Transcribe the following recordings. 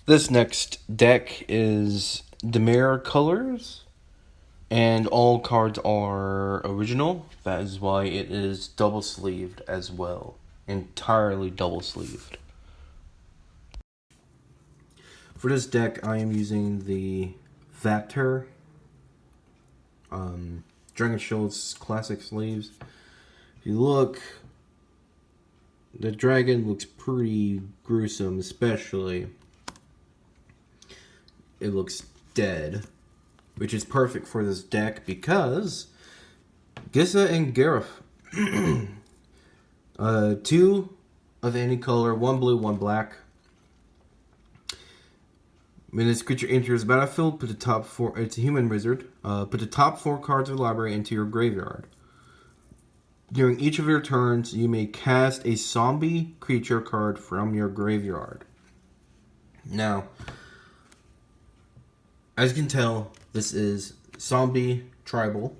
This next deck is Demir colors, and all cards are original. That is why it is double sleeved as well. Entirely double sleeved. For this deck, I am using the Vector Dragon Shield's classic sleeves. If you look, the dragon looks pretty gruesome, especially. It looks dead, which is perfect for this deck because Gisa and Geralf, 2 of any color, 1 blue, 1 black. When this creature enters the battlefield, put the top 4. It's a human wizard. Put the top 4 cards of the library into your graveyard. During each of your turns, you may cast a zombie creature card from your graveyard. Now, as you can tell, this is zombie tribal.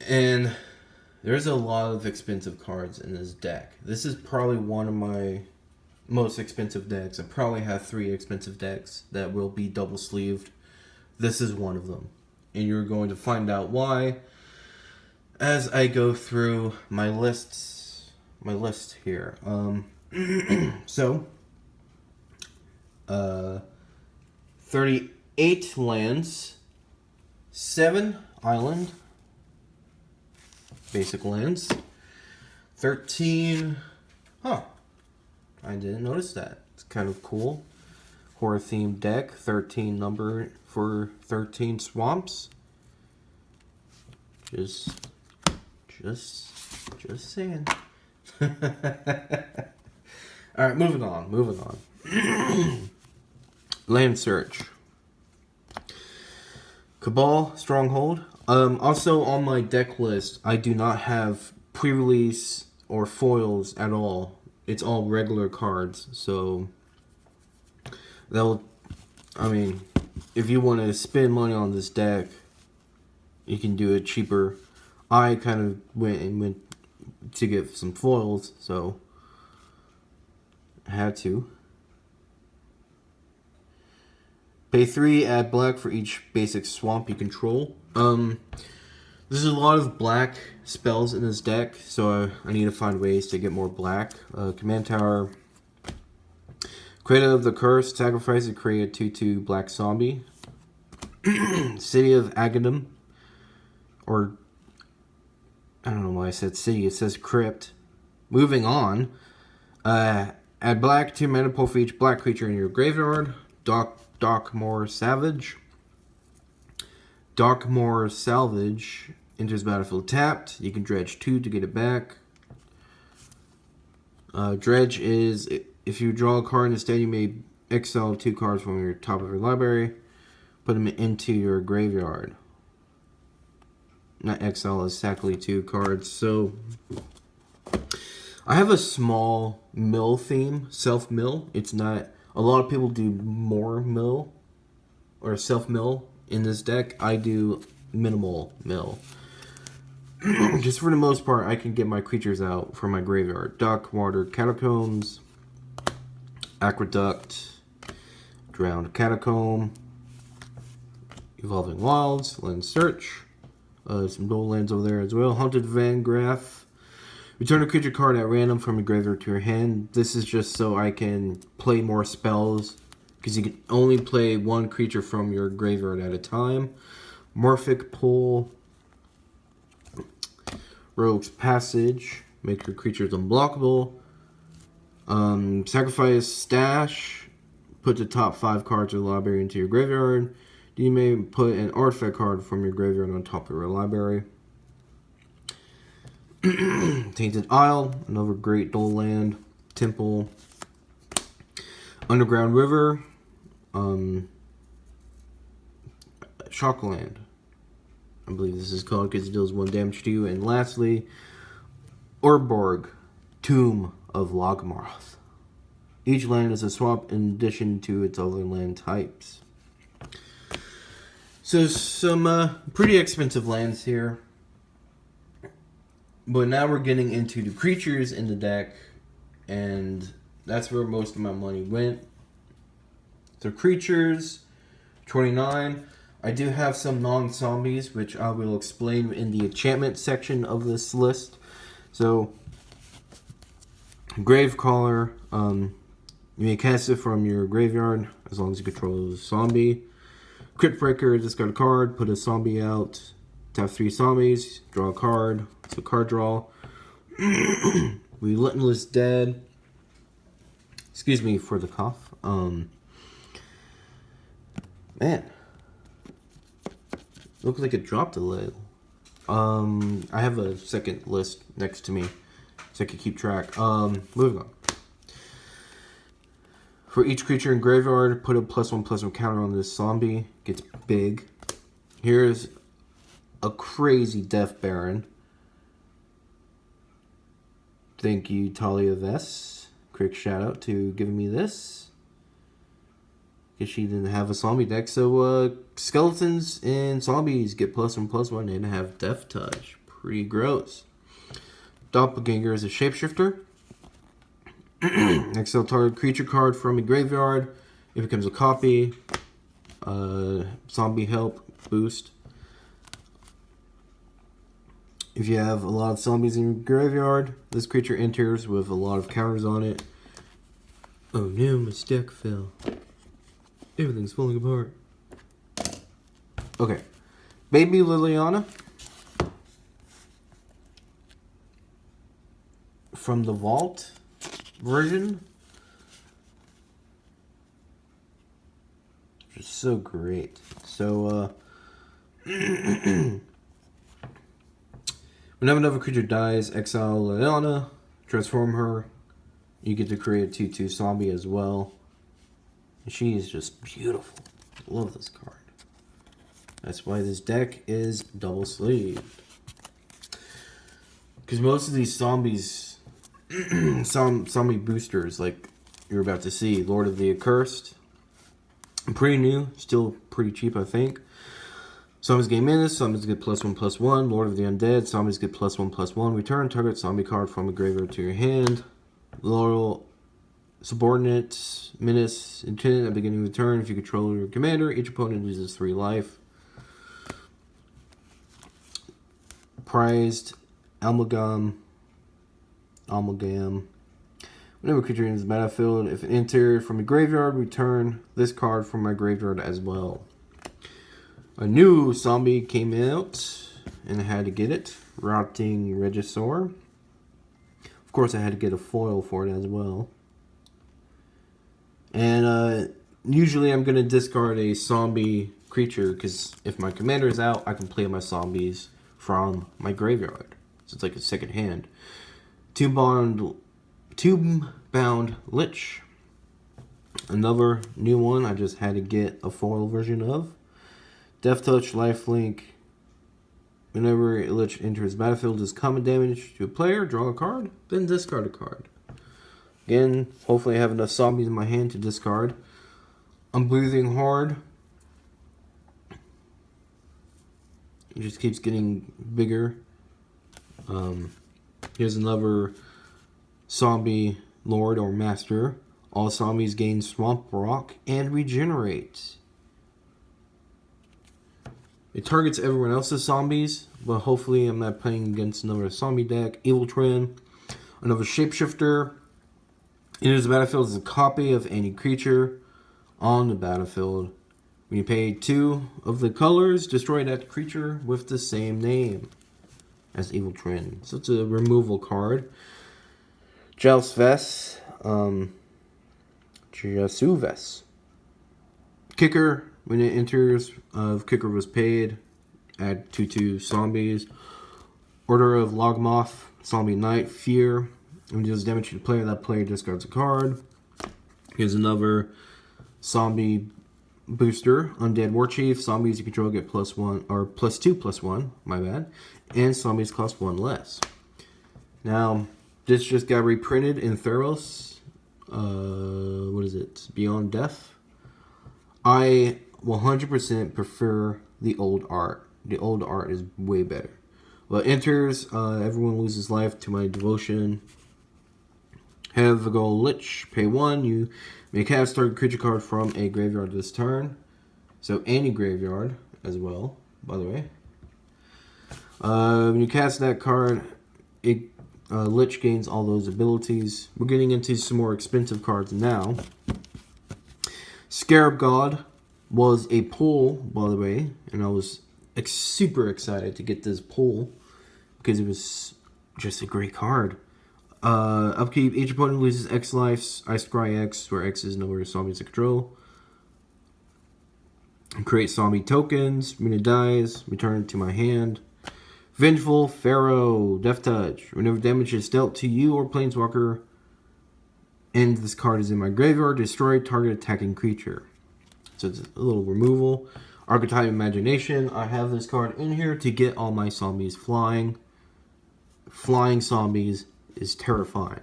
And there's a lot of expensive cards in this deck. This is probably one of my most expensive decks. I probably have 3 expensive decks that will be double sleeved. This is one of them. And you're going to find out why as I go through my list here. So 38 lands, 7 island basic lands, 13 I didn't notice that. It's kind of cool. Horror themed deck, 13 number for 13 swamps. Just saying. Alright, moving on. Land search. Cabal, Stronghold. Also on my deck list, I do not have pre-release or foils at all. It's all regular cards, so if you want to spend money on this deck, you can do it cheaper. I kind of went to get some foils, so I had to. Pay 3, add black for each basic swamp you control. There's a lot of black spells in this deck, so I need to find ways to get more black. Command Tower. Creator of the Curse. Sacrifice to create a 2/2 black zombie. City of Aghanim. Or, I don't know why I said city. It says crypt. Moving on. Add black 2 mana pool for each black creature in your graveyard. Dockmore Savage. Dockmore Salvage enters battlefield tapped. You can dredge 2 to get it back. Dredge is, if you draw a card instead, you may exile 2 cards from your top of your library. Put them into your graveyard. Not exile, exactly 2 cards. So, I have a small mill theme, self-mill. It's not, a lot of people do more mill, or self-mill. In this deck, I do minimal mill. Just for the most part, I can get my creatures out from my graveyard. Duck, Water, Catacombs, Aqueduct, Drowned Catacomb, Evolving Wilds, Land Search, some dual lands over there as well. Haunted Vangraph. Return a creature card at random from your graveyard to your hand. This is just so I can play more spells, because you can only play 1 creature from your graveyard at a time. Morphic Pool. Rogue's Passage. Make your creatures unblockable. Sacrifice Stash. Put the top 5 cards of the library into your graveyard. You may put an artifact card from your graveyard on top of your library. Tainted Isle. Another great dual land. Temple. Underground River. Shockland, I believe this is called, because it deals 1 damage to you. And lastly, Urborg, Tomb of Logmaroth. Each land is a swap in addition to its other land types. So some pretty expensive lands here. But now we're getting into the creatures in the deck, and That's where most of my money went. So creatures, 29. I do have some non-zombies, which I will explain in the enchantment section of this list. So, Gravecaller, you may cast it from your graveyard as long as you control a zombie. Crypt Breaker, discard a card, put a zombie out, tap 3 zombies, draw a card. So card draw. Relentless Dead. Excuse me for the cough. Man. Looks like it dropped a little. I have a second list next to me, so I can keep track. Moving on. For each creature in graveyard, put a +1/+1 counter on this zombie. Gets big. Here's a crazy Death Baron. Thank you, TaaliaVess. Quick shout out to giving me this. Because she didn't have a zombie deck. So, skeletons and zombies get +1/+1 and have Death Touch. Pretty gross. Doppelganger is a shapeshifter. Exile target creature card from a graveyard. It becomes a copy. Zombie help boost. If you have a lot of zombies in your graveyard, this creature enters with a lot of counters on it. Oh no, my deck fell. Everything's falling apart. Okay. Baby Liliana. From the Vault version. Which is so great. So, whenever another creature dies, exile Liliana, transform her. You get to create a 2/2 zombie as well. She is just beautiful. Love this card. That's why this deck is double sleeved. Because most of these zombies, zombie boosters, like you're about to see, Lord of the Accursed, pretty new, still pretty cheap, I think. Zombies gain mana, zombies get +1/+1. Lord of the Undead, zombies get +1/+1. Return target zombie card from a graveyard to your hand. Loyal Subordinate, Menace, Intent at the beginning of the turn. If you control your commander, each opponent loses 3 life. Prized Amalgam. Whenever a creature enters the battlefield, if it enters from a graveyard, return this card from my graveyard as well. A new zombie came out, and I had to get it. Rotting Regisaur. Of course, I had to get a foil for it as well. And usually I'm going to discard a zombie creature, because if my commander is out, I can play my zombies from my graveyard. So it's like a second hand. Tomb-bound Lich. Another new one I just had to get a foil version of. Death Touch, Lifelink. Whenever a Lich enters the battlefield, does common damage to a player, draw a card, then discard a card. Again, hopefully I have enough zombies in my hand to discard. I'm breathing hard. It just keeps getting bigger. Here's another zombie lord or master. All zombies gain Swamp Rock and regenerate. It targets everyone else's zombies, but hopefully I'm not playing against another zombie deck. Evil Twin. Another shapeshifter. Enters the battlefield as a copy of any creature on the battlefield. When you pay 2 of the colors, destroy that creature with the same name as Evil Twin. So it's a removal card. TaaliaVess. TaaliaVess. Kicker. When it enters, kicker was paid. Add 2/2 zombies. Order of Logmoth. Zombie Knight. Fear. When it deals damage to the player, that player discards a card. Here's another zombie booster. Undead Warchief. Zombies you control get +1 or +2/+1. My bad. And zombies cost 1 less. Now, this just got reprinted in Theros. What is it? Beyond Death. I 100% prefer the old art. The old art is way better. Well, it enters. Everyone loses life to my devotion. Have a gold Lich, pay 1. You may cast target creature card from a graveyard this turn. So any graveyard as well, by the way. When you cast that card, Lich gains all those abilities. We're getting into some more expensive cards now. Scarab God was a pull, by the way, and I was super excited to get this pull because it was just a great card. Upkeep, each opponent loses X lives. I scry X, where X is nowhere zombies to control. Create zombie tokens. When it dies, return it to my hand. Vengeful Pharaoh, Death Touch. Whenever damage is dealt to you or Planeswalker, and this card is in my graveyard, destroy target attacking creature. So it's a little removal. Archetype Imagination. I have this card in here to get all my zombies flying. Flying zombies is terrifying.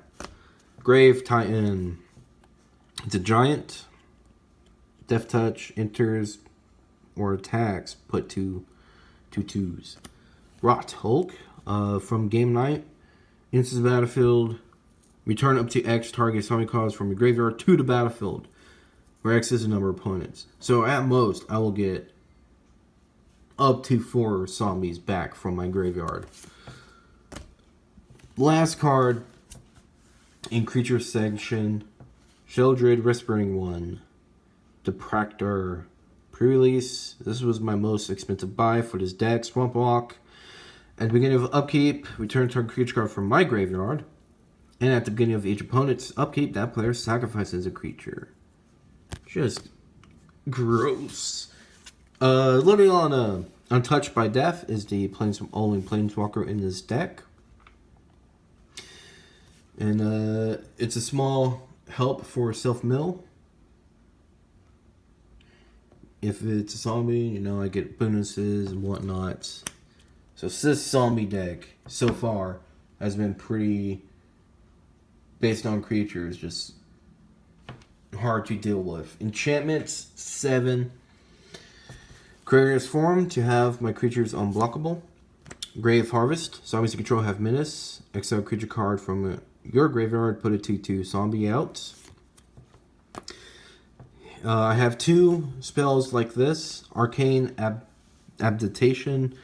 Grave Titan. It's a giant. Death Touch enters or attacks. Put 2 2s. Rot Hulk from Game Night. Enters the battlefield. Return up to X target zombie cards from your graveyard to the battlefield, where X is the number of opponents. So at most, I will get up to 4 zombies back from my graveyard. Last card in creature section, Sheldred Whispering One, Depractor, pre-release. This was my most expensive buy for this deck. Swamp Walk. At the beginning of upkeep, return target creature card from my graveyard. And at the beginning of each opponent's upkeep, that player sacrifices a creature. Just gross. Living on Untouched by Death is the only Planeswalker in this deck. And it's a small help for self-mill. If it's a zombie, I get bonuses and whatnot. So this zombie deck, so far, has been pretty, based on creatures, just hard to deal with. Enchantments, 7. Creator's Form to have my creatures unblockable. Grave Harvest, zombies you control have menace. Exile creature card from your graveyard, put a 2/2 zombie out. I have 2 spells like this. Arcane Abdication.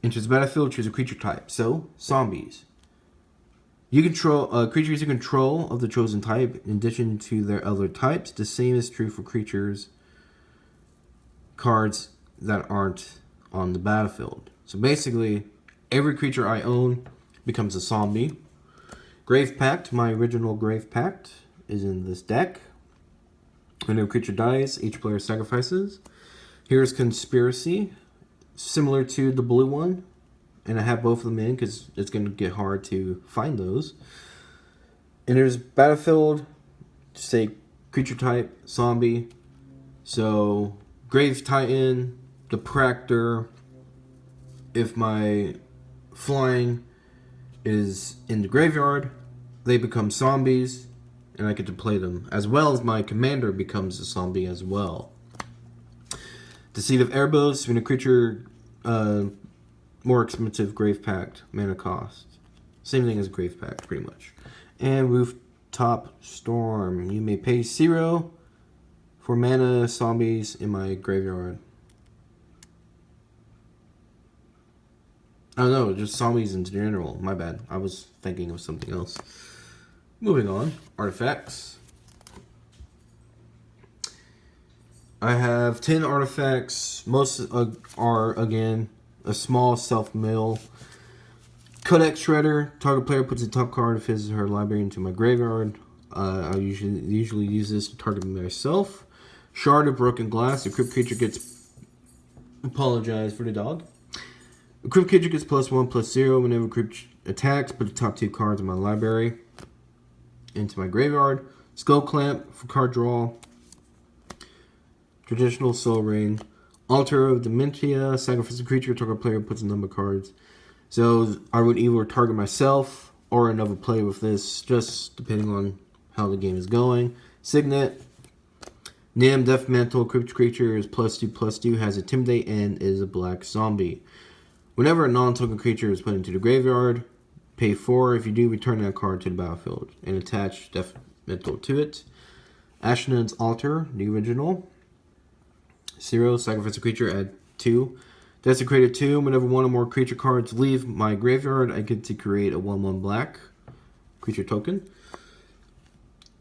Enters the battlefield, choose a creature type. So, zombies. You control creatures you control of the chosen type in addition to their other types. The same is true for creatures cards that aren't on the battlefield. So basically, every creature I own becomes a zombie. Grave Pact, my original Grave Pact, is in this deck. When a creature dies, each player sacrifices. Here's Conspiracy, similar to the blue one. And I have both of them in because it's going to get hard to find those. And there's Battlefield, say creature type, zombie. So, Grave Titan, Depractor. If my flying is in the graveyard, they become zombies, and I get to play them. As well as my commander becomes a zombie as well. The Seed of Erebos, when a creature, more expensive Grave Pact, mana cost. Same thing as Grave Pact, pretty much. And Rooftop Storm. You may pay 0 for mana zombies in my graveyard. Oh no, just zombies in general. My bad. I was thinking of something else. Moving on. Artifacts. I have 10 artifacts. Most are, again, a small self-mill. Codex Shredder. Target player puts the top card of his or her library into my graveyard. I usually use this to target myself. Shard of Broken Glass. The crypt creature gets... Apologize for the dog. The crypt creature gets +1/+0 whenever crypt attacks. Put the top 2 cards in my library into my graveyard. Skull Clamp for card draw. Traditional Soul Ring. Altar of Dementia. Sacrifice a creature. Target player puts a number of cards. So I would either target myself or another player with this, just depending on how the game is going. Signet. Nim Death Mantle. Crypt creature is +2/+2. Has Intimidate and is a black zombie. Whenever a non-token creature is put into the graveyard, Pay 4. If you do, return that card to the battlefield and attach Death Metal to it. Ashnod's Altar, the original. 0. Sacrifice a creature, add 2. Desecrate a 2. Whenever one or more creature cards leave my graveyard, I get to create a 1/1 black creature token.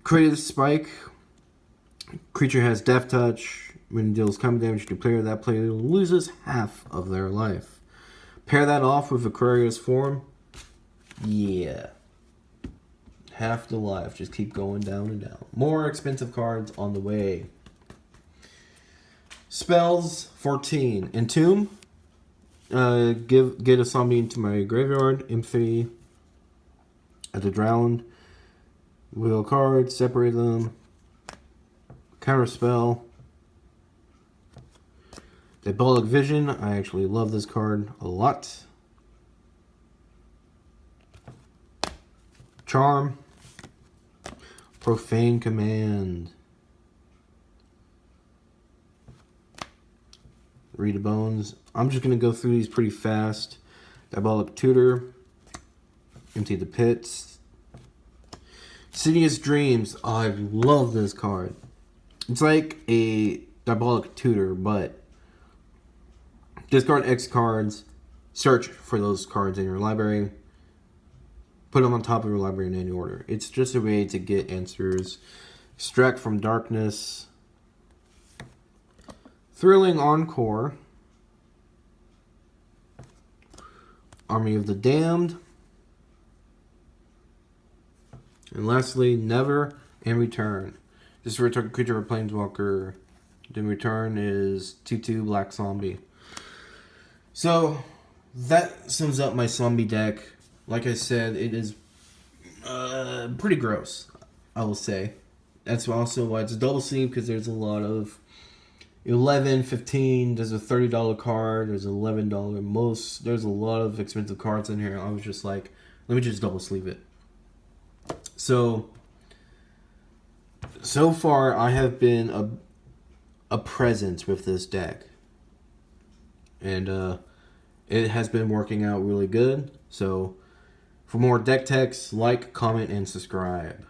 Creative Spike. Creature has Death Touch. When it deals combat damage to player, that player loses half of their life. Pair that off with Aquarius Form. Yeah. Half the life. Just keep going down and down. More expensive cards on the way. Spells 14. Entomb. Get a zombie into my graveyard. Empathy. At the drowned. Wheel cards. Separate them. Counter spell. Diabolic Vision. I actually love this card a lot. Charm. Profane Command. Read the Bones. I'm just going to go through these pretty fast. Diabolic Tutor. Empty the Pits. Sidious Dreams. Oh, I love this card. It's like a Diabolic Tutor, but discard X cards. Search for those cards in your library. Put them on top of your library in any order. It's just a way to get answers. Extract from Darkness. Thrilling Encore. Army of the Damned. And lastly, Never and Return. This is return creature of a Planeswalker. Then return is 2/2 black zombie. So that sums up my zombie deck. Like I said, it is pretty gross, I will say. That's also why it's a double sleeve, because there's a lot of 11, 15, there's a $30 card, there's $11 most. There's a lot of expensive cards in here. I was just like, let me just double sleeve it. So far I have been a presence with this deck. And it has been working out really good. So for more deck techs, like, comment, and subscribe.